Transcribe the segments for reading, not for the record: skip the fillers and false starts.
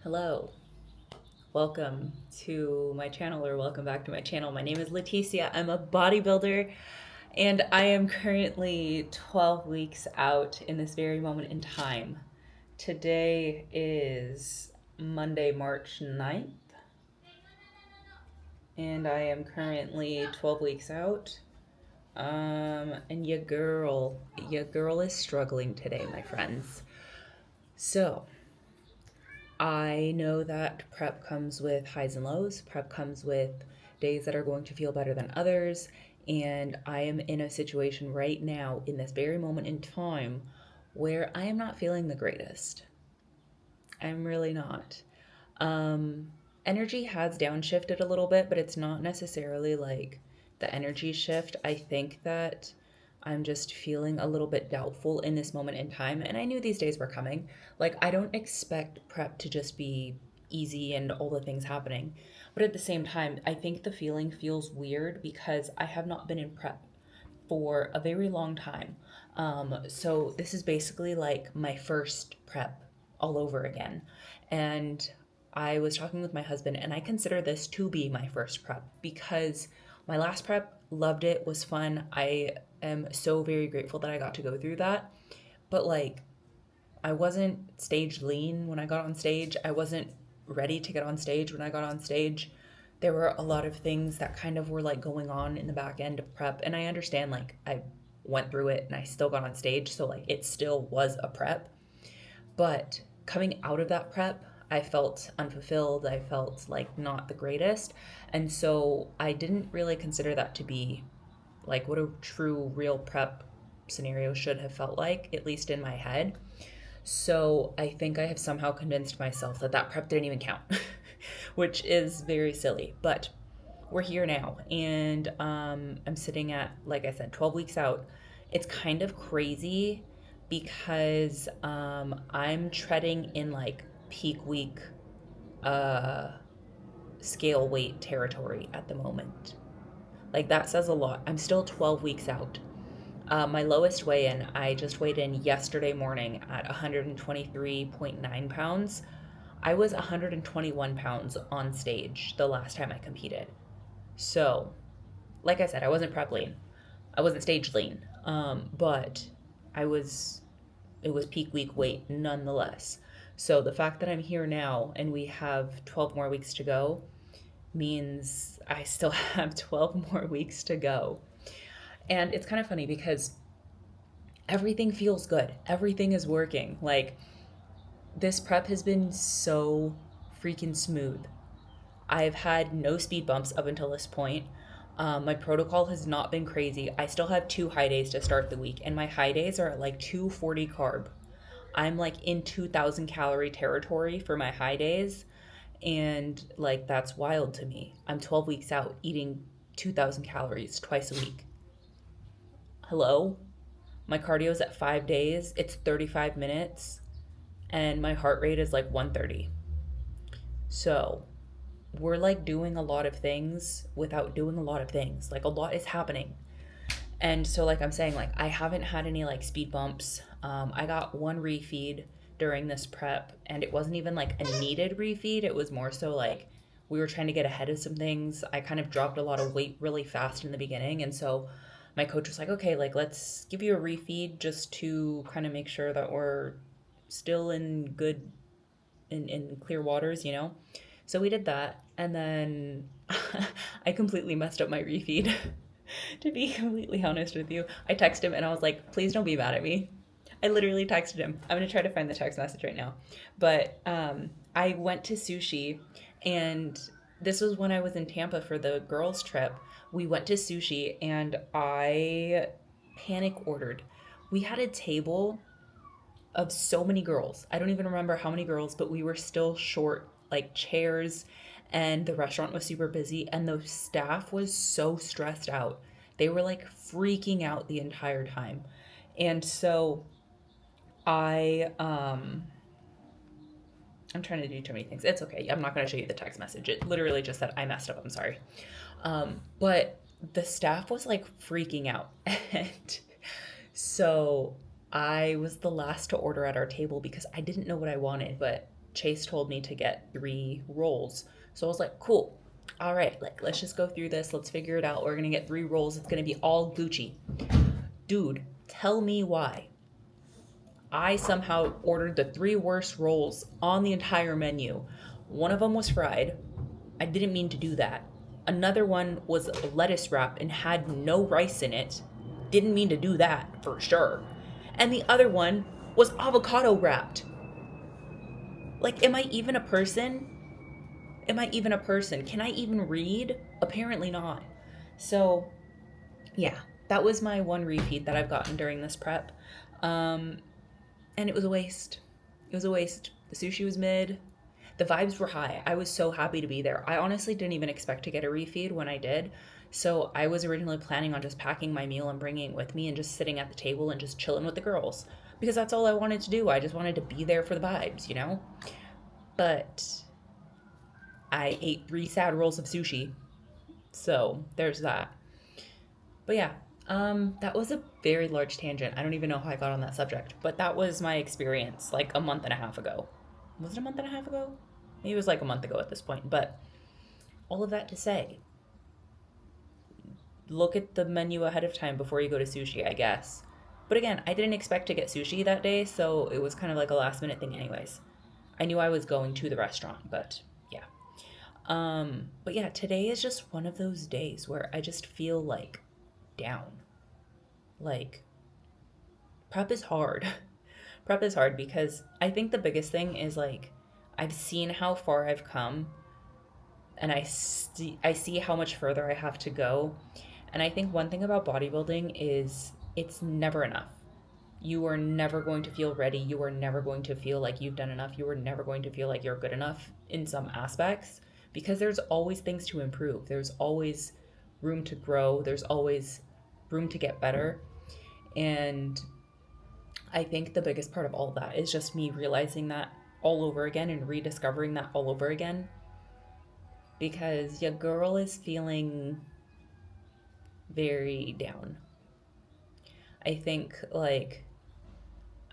Hello, welcome to my channel or welcome back to my channel. My name is Leticia. I'm a bodybuilder and I am currently 12 weeks out in this very moment in time. Today is Monday, March 9th, and I am currently 12 weeks out. And your girl is struggling today, my friends. So, I know that prep comes with highs and lows. Prep comes with days that are going to feel better than others. And I am in a situation right now, in this very moment in time, where I am not feeling the greatest. I'm really not. Um, Energy has downshifted a little bit, but it's not necessarily like the energy shift. I think that I'm just feeling a little bit doubtful in this moment in time. And I knew these days were coming. Like, I don't expect prep to just be easy and all the things happening. But at the same time, I think the feeling feels weird because I have not been in prep for a very long time. So this is basically like my first prep all over again. And I was talking with my husband, and I consider this to be my first prep because my last prep, loved it, was fun. I am so very grateful that I got to go through that. But like, I wasn't stage lean when I got on stage. I wasn't ready to get on stage when I got on stage. There were a lot of things that kind of were like going on in the back end of prep. And I understand, like, I went through it and I still got on stage. So, like, it still was a prep. But coming out of that prep, I felt unfulfilled. I felt like not the greatest. And so I didn't really consider that to be like what a true, real prep scenario should have felt like, at least in my head. So I think I have somehow convinced myself that that prep didn't even count, which is very silly. But we're here now, and I'm sitting at, like I said, 12 weeks out. It's kind of crazy because I'm treading in like peak week uh, scale weight territory at the moment. Like, that says a lot. I'm still 12 weeks out. My lowest weigh in, I just weighed in yesterday morning at 123.9 pounds. I was 121 pounds on stage the last time I competed. So, like I said, I wasn't prep lean. I wasn't stage lean. But I was, it was peak week weight nonetheless. So the fact that I'm here now and we have 12 more weeks to go means I still have 12 more weeks to go. And it's kind of funny because everything feels good. Everything is working. Like, this prep has been so freaking smooth. I've had no speed bumps up until this point. My protocol has not been crazy. I still have 2 high days to start the week, and my high days are at like 240 carb. I'm like in 2,000 calorie territory for my high days, and like, that's wild to me. I'm 12 weeks out eating 2,000 calories twice a week. Hello? My cardio is at 5 days, it's 35 minutes, and my heart rate is like 130. So, we're like doing a lot of things without doing a lot of things. Like, a lot is happening. And so, like I'm saying, like, I haven't had any like speed bumps. I got one refeed during this prep, and it wasn't even like a needed refeed. It was more so like we were trying to get ahead of some things. I kind of dropped a lot of weight really fast in the beginning. And so my coach was like, okay, like, let's give you a refeed just to kind of make sure that we're still in good, in clear waters, you know? So we did that. And then I completely messed up my refeed. To be completely honest with you, I texted him and I was like, please don't be mad at me. I literally texted him. I'm going to try to find the text message right now. But I went to sushi, and this was when I was in Tampa for the girls' trip. We went to sushi and I panic ordered. We had a table of so many girls. I don't even remember how many girls, but we were still short like chairs, and the restaurant was super busy, and the staff was so stressed out. They were like freaking out the entire time. And so I'm trying to do too many things. It's okay. I'm not going to show you the text message. It literally just said I messed up. I'm sorry. But the staff was like freaking out. And so I was the last to order at our table because I didn't know what I wanted, but Chase told me to get 3 rolls. So I was like, cool. All right, like let's just go through this. Let's figure it out. We're gonna get 3 rolls. It's gonna be all Gucci. Dude, tell me why. I somehow ordered the 3 worst rolls on the entire menu. One of them was fried. I didn't mean to do that. Another one was lettuce wrap and had no rice in it. Didn't mean to do that for sure. And the other one was avocado wrapped. Like, am I even a person? Am I even a person? Can I even read? Apparently not. So, yeah, that was my one repeat that I've gotten during this prep. And it was a waste. It was a waste. The sushi was mid. The vibes were high. I was so happy to be there. I honestly didn't even expect to get a refeed when I did. So I was originally planning on just packing my meal and bringing it with me and just sitting at the table and just chilling with the girls because that's all I wanted to do. I just wanted to be there for the vibes, you know? But I ate 3 sad rolls of sushi. So there's that. But yeah, that was a very large tangent. I don't even know how I got on that subject, but that was my experience like a month and a half ago. Was it a month and a half ago? Maybe it was like a month ago at this point. But all of that to say, look at the menu ahead of time before you go to sushi, I guess. But again, I didn't expect to get sushi that day, so it was kind of like a last minute thing, anyways. I knew I was going to the restaurant, but yeah. But yeah, today is just one of those days where I just feel like down. Like, prep is hard. Prep is hard because I think the biggest thing is like, I've seen how far I've come and I see how much further I have to go. And I think one thing about bodybuilding is it's never enough. You are never going to feel ready. You are never going to feel like you've done enough. You are never going to feel like you're good enough in some aspects because there's always things to improve. There's always room to grow. There's always room to get better. And I think the biggest part of all of that is just me realizing that all over again and rediscovering that all over again because your girl is feeling very down. I think like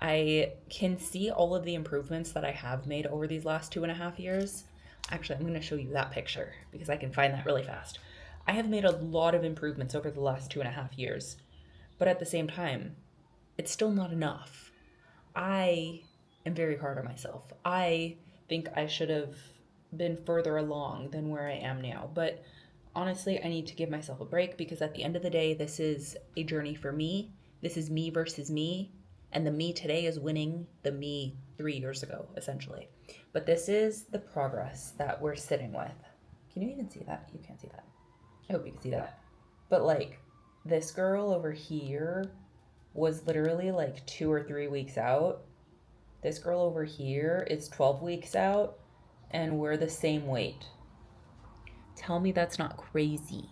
I can see all of the improvements that I have made over these last 2.5 years. Actually, I'm going to show you that picture because I can find that really fast. I have made a lot of improvements over the last 2.5 years, but at the same time, it's still not enough. I am very hard on myself. I think I should have been further along than where I am now, but honestly, I need to give myself a break because at the end of the day, this is a journey for me. This is me versus me, and the me today is winning the me 3 years ago, essentially. But this is the progress that we're sitting with. Can you even see that? You can't see that. I hope you can see that. But like, this girl over here was literally like 2 or 3 weeks out. This girl over here is 12 weeks out, and we're the same weight. Tell me that's not crazy.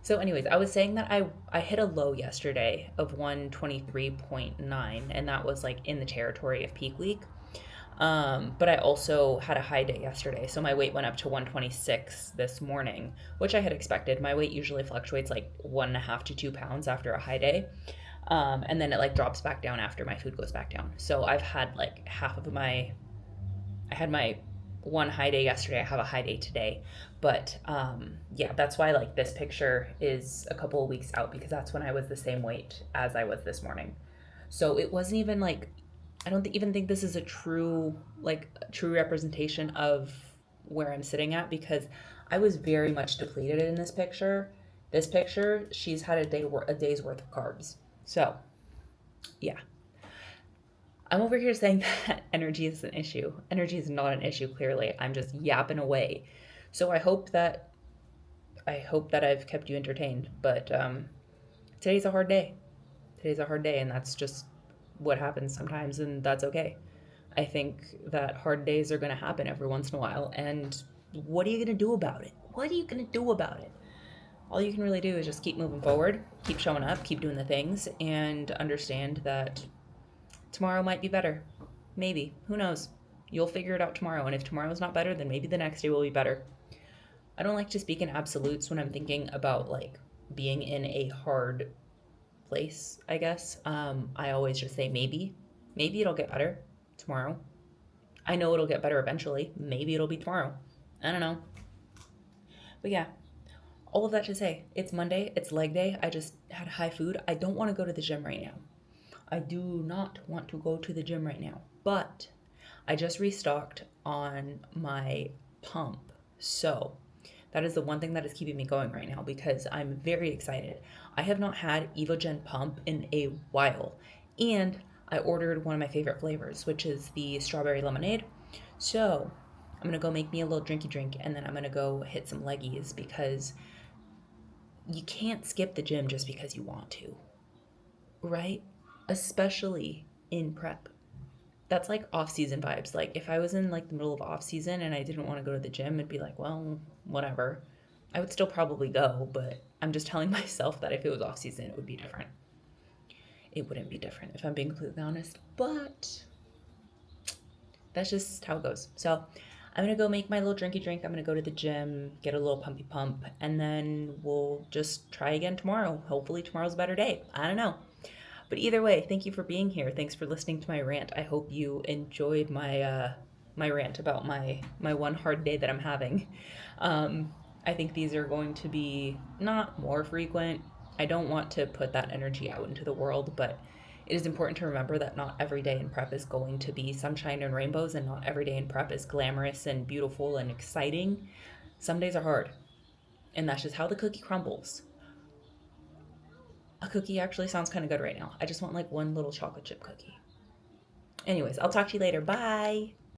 So, anyways, I was saying that I hit a low yesterday of 123.9, and that was like in the territory of peak week. But I also had a high day yesterday, so my weight went up to 126 this morning, which I had expected. My weight usually fluctuates like 1.5 to 2 pounds after a high day. And then it like drops back down after my food goes back down. So I've had like I had my one high day yesterday. I have a high day today. But yeah, that's why like this picture is a couple of weeks out because that's when I was the same weight as I was this morning. So it wasn't even like, I don't even think this is a true representation of where I'm sitting at because I was very much depleted in this picture. This picture, she's had a day's worth of carbs. So, yeah. I'm over here saying that energy is an issue. Energy is not an issue, clearly. I'm just yapping away. So I hope that I've kept you entertained. But today's a hard day. Today's a hard day, and that's just what happens sometimes, and that's okay. I think that hard days are going to happen every once in a while, and what are you going to do about it? What are you going to do about it? All you can really do is just keep moving forward, keep showing up, keep doing the things, and understand that tomorrow might be better. Maybe. Who knows? You'll figure it out tomorrow, and if tomorrow's not better, then maybe the next day will be better. I don't like to speak in absolutes when I'm thinking about like being in a hard place, I guess. I always just say maybe. Maybe it'll get better tomorrow. I know it'll get better eventually. Maybe it'll be tomorrow. I don't know. But yeah, all of that to say, it's Monday, it's leg day. I just had high food. I don't want to go to the gym right now. I do not want to go to the gym right now. But I just restocked on my pump. So that is the one thing that is keeping me going right now because I'm very excited. I have not had Evogen pump in a while. And I ordered one of my favorite flavors, which is the strawberry lemonade. So I'm gonna go make me a little drinky drink and then I'm gonna go hit some leggies because you can't skip the gym just because you want to, right? Especially in prep. That's like off season vibes. Like if I was in like the middle of off season and I didn't want to go to the gym, it'd be like, well, whatever. I would still probably go, but I'm just telling myself that if it was off season, it would be different. It wouldn't be different if I'm being completely honest, but that's just how it goes. So I'm gonna go make my little drinky drink. I'm gonna go to the gym, get a little pumpy pump, and then we'll just try again tomorrow. Hopefully tomorrow's a better day. I don't know. But either way, thank you for being here. Thanks for listening to my rant. I hope you enjoyed my rant about my one hard day that I'm having. I think these are going to be not more frequent. I don't want to put that energy out into the world, but it is important to remember that not every day in prep is going to be sunshine and rainbows, and not every day in prep is glamorous and beautiful and exciting. Some days are hard, and that's just how the cookie crumbles. A cookie actually sounds kind of good right now. I just want like one little chocolate chip cookie. Anyways, I'll talk to you later. Bye.